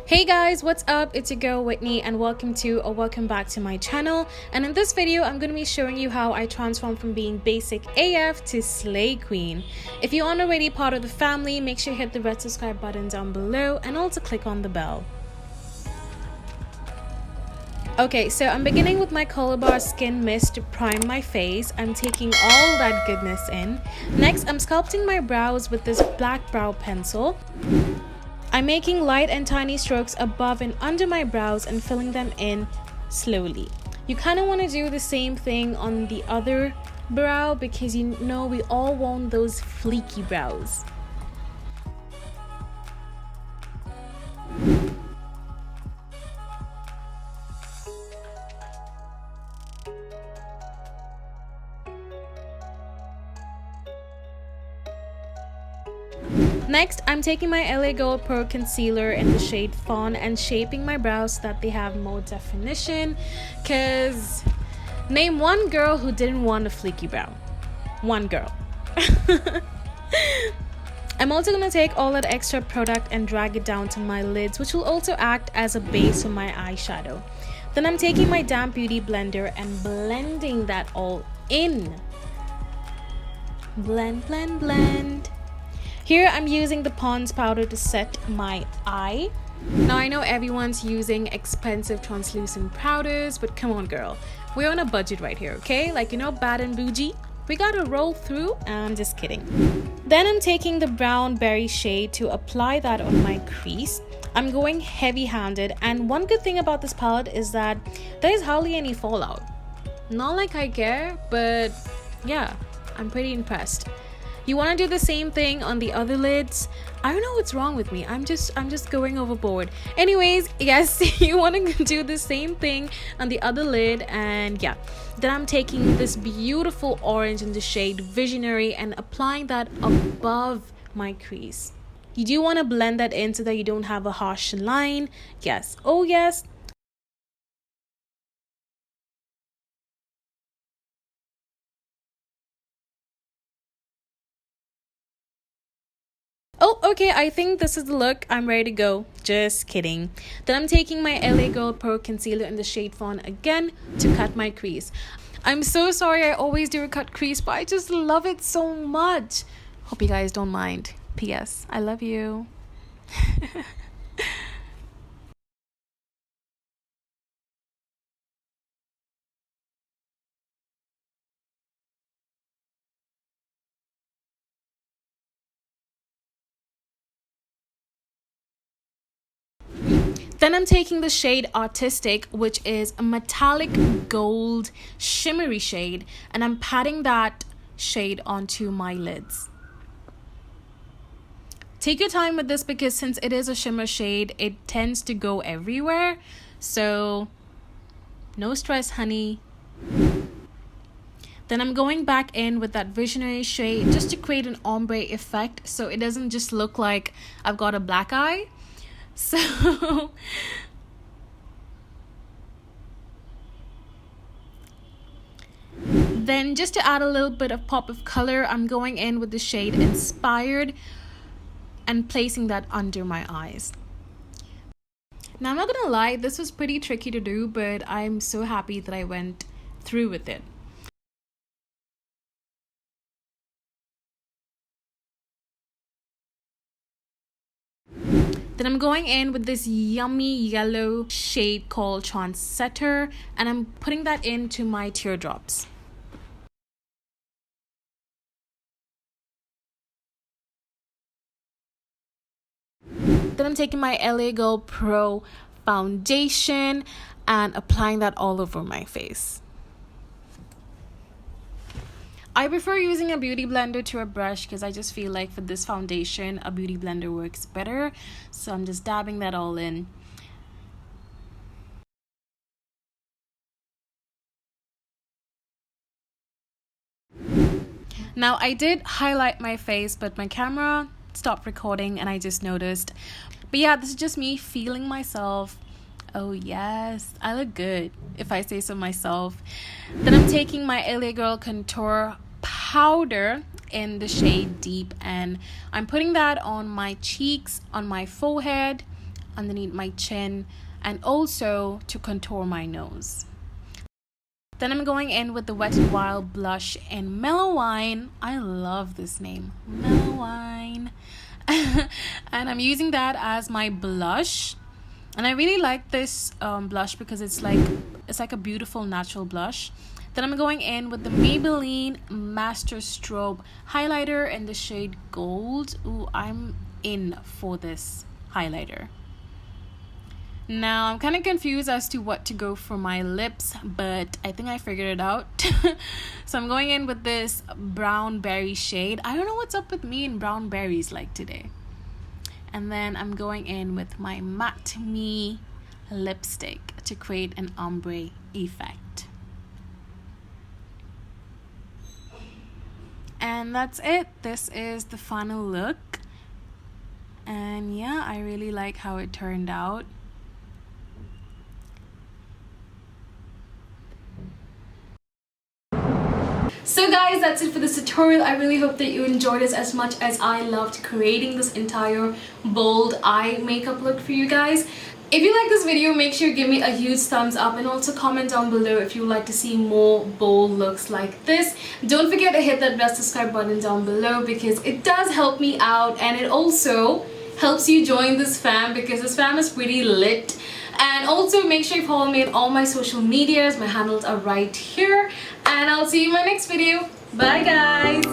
Hey guys, what's up? It's your girl Whitney and welcome back to my channel. And in this video, I'm going to be showing you how I transformed from being basic AF to Slay Queen. If you aren't already part of the family, make sure you hit the red subscribe button down below and also click on the bell. Okay, so I'm beginning with my Color Bar Skin Mist to prime my face. I'm taking all that goodness in. Next, I'm sculpting my brows with this black brow pencil. I'm making light and tiny strokes above and under my brows and filling them in slowly. You kind of want to do the same thing on the other brow because you know we all want those fleeky brows. Next, I'm taking my LA Gold Pro Concealer in the shade Fawn and shaping my brows so that they have more definition. Cause name one girl who didn't want a fleeky brow. One girl. I'm also going to take all that extra product and drag it down to my lids, which will also act as a base for my eyeshadow. Then I'm taking my damp beauty blender and blending that all in. Blend, blend, blend. Here I'm using the Pond's powder to set my eye. Now I know everyone's using expensive translucent powders, but come on girl, we're on a budget right here, okay? Like, you know, bad and bougie, we gotta roll through. I'm just kidding. Then I'm taking the brown berry shade to apply that on my crease. I'm going heavy-handed, and one good thing about this palette is that there's hardly any fallout. Not like I care, but yeah, I'm pretty impressed. You want to do the same thing on the other lids. I don't know what's wrong with me. I'm just going overboard. Anyways, yes, you want to do the same thing on the other lid. And yeah, then I'm taking this beautiful orange in the shade Visionary and applying that above my crease. You do want to blend that in so that you don't have a harsh line. Yes, oh yes. Oh, okay, I think this is the look. I'm ready to go. Just kidding. Then I'm taking my LA Gold Pro Concealer in the shade Fawn again to cut my crease. I'm so sorry I always do a cut crease, but I just love it so much. Hope you guys don't mind. P.S. I love you. Then I'm taking the shade Artistic, which is a metallic gold shimmery shade, and I'm patting that shade onto my lids. Take your time with this because since it is a shimmer shade, it tends to go everywhere. So no stress, honey. Then I'm going back in with that Visionary shade just to create an ombre effect so it doesn't just look like I've got a black eye. So then just to add a little bit of pop of color, I'm going in with the shade Inspired and placing that under my eyes. Now I'm not gonna lie, this was pretty tricky to do, but I'm so happy that I went through with it. Then I'm going in with this yummy yellow shade called Trendsetter, and I'm putting that into my teardrops. Then I'm taking my LA Gold Pro foundation and applying that all over my face. I prefer using a beauty blender to a brush because I just feel like for this foundation, a beauty blender works better. So I'm just dabbing that all in. Now I did highlight my face, but my camera stopped recording and I just noticed. But yeah, this is just me feeling myself. Oh yes, I look good if I say so myself. Then I'm taking my LA Girl Contour powder in the shade Deep and I'm putting that on my cheeks, on my forehead, underneath my chin and also to contour my nose. Then I'm going in with the Wet n Wild blush in Mellow Wine. I love this name, Mellow Wine. And I'm using that as my blush. And I really like this blush because it's like a beautiful natural blush. Then I'm going in with the Maybelline Master Strobe highlighter in the shade Gold. Ooh, I'm in for this highlighter. Now I'm kind of confused as to what to go for my lips, but I think I figured it out. So I'm going in with this brown berry shade. I don't know what's up with me and brown berries like today. And then I'm going in with my Matte Me lipstick to create an ombre effect. And that's it. This is the final look. And yeah, I really like how it turned out. So guys, that's it for this tutorial. I really hope that you enjoyed this as much as I loved creating this entire bold eye makeup look for you guys. If you like this video, make sure you give me a huge thumbs up and also comment down below if you would like to see more bold looks like this. Don't forget to hit that red subscribe button down below because it does help me out, and it also helps you join this fam because this fam is pretty lit. And also make sure you follow me on all my social medias. My handles are right here. And I'll see you in my next video. Bye guys.